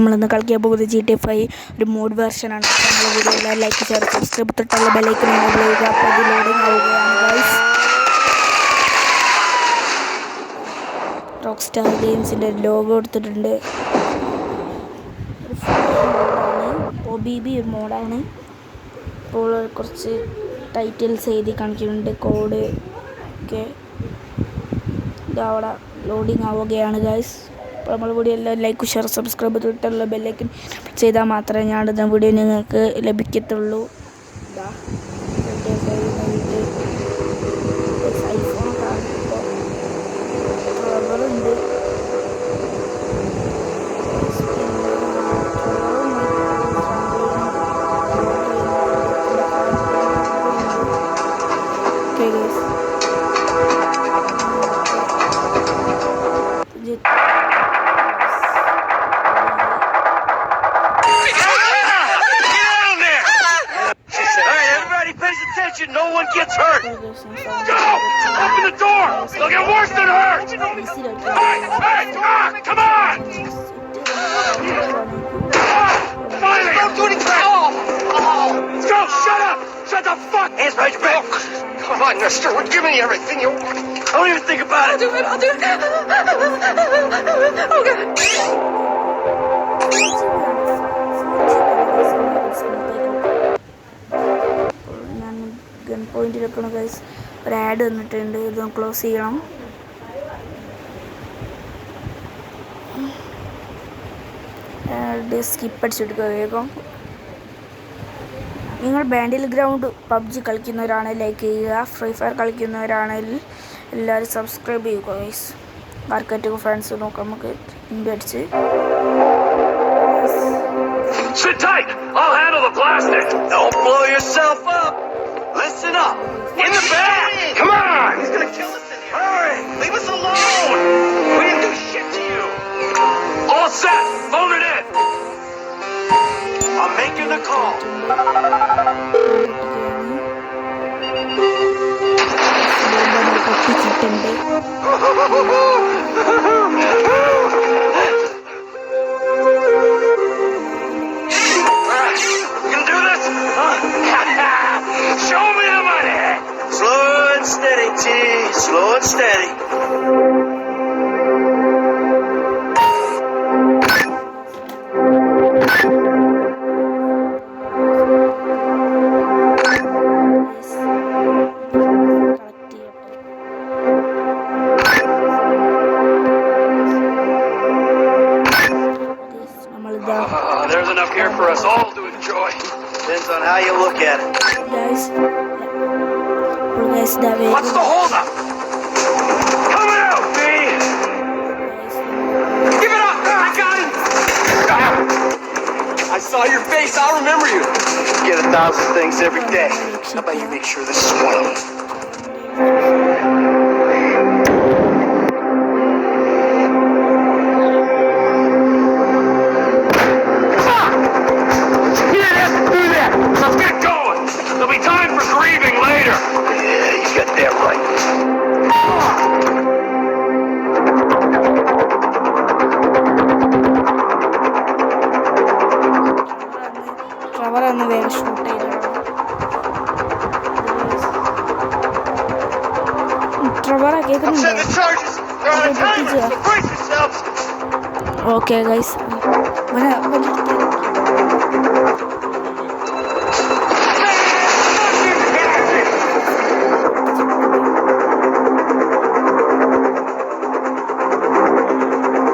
നമ്മളിന്ന് കളിക്കാൻ പോകുന്നത് GTA 5 ഒരു മോഡ് വെർഷനാണ്. നമ്മൾ വീഡിയോ എല്ലാം ലൈക്ക് ഷെയർ സബ്സ്ക്രൈബ് തൊട്ടുള്ള ബെല്ലൈക്കൺ എനേബിൾ ചെയ്യുക. അപ്പോൾ ഇത് ലോഡിങ് ആവുകയാണ് ഗൈസ്. റോക്ക് സ്റ്റാർ ഗെയിംസിൻ്റെ ലോഗോ എടുത്തിട്ടുണ്ട്. ഒരു മോഡാണ്, OBB ഒരു മോഡാണ്. ഇപ്പോൾ കുറച്ച് ടൈറ്റിൽസ് എഴുതി കാണിക്കുന്നുണ്ട്, കോഡ് ഒക്കെ ഇതവിടെ ലോഡിങ് ആവുകയാണ് ഗൈസ്. അപ്പോൾ നമ്മൾ വീഡിയോ എല്ലാം ലൈക്ക് ഷെയർ സബ്സ്ക്രൈബ് തൊട്ടുള്ള ബെല്ലൈക്കൻ ചെയ്താൽ മാത്രമേ ഞാനിടുന്ന വീഡിയോ നിങ്ങൾക്ക് ലഭിക്കത്തുള്ളൂ. ഐഫോണൊക്കെ റബ്ബറുണ്ട്. No one gets hurt. Go! Open the door. They'll get worse than hurt. Hey, come on, come on! Finally! Don't do anything! Let's go! Shut up! Shut the fuck! Hands behind your back. Come on, mister. We're giving you everything. Don't even think about it. I'll do it. Oh, God. Gun പോയിന്റിലൊക്കെയാണ് guys. ഒരു ad വന്നിട്ടുണ്ട്, ഇത് close ചെയ്യണം. Skip അടിച്ചെടുക്കുക വേഗം. നിങ്ങൾ ബാൻഡിൽ ground PUBG കളിക്കുന്നവരാണ് ലൈക്ക് ചെയ്യുക. ഫ്രീ ഫയർ കളിക്കുന്നവരാണെങ്കിൽ എല്ലാവരും സബ്സ്ക്രൈബ് ചെയ്യുക ഗൈസ്. മാർക്കറ്റ് ഫ്രണ്ട്സ് നോക്കാം, നമുക്ക് ഇൻഡ് അടിച്ച്. Sit tight. I'll handle the plastic. Don't blow yourself up. Listen up! In the back! Come on! He's gonna kill us in here! Hurry! Leave us alone! We didn't do shit to you! All set! Phone it in! I'm making the call! You can do this? Show me the money! Slow and steady, T. Slow and steady. There's enough here for us all to enjoy. Depends on how you look at it. Guys, what's the holdup? Coming out, B! Give it up! I got it! I saw your face, I'll remember you. You get 1,000 things every day. How about you make sure this is one of them? ട്രവറൊന്ന് വേഗം shoot ചെയ്തോളാം. ട്രവറ കേൾക്കുന്നുണ്ടോ? Okay guys,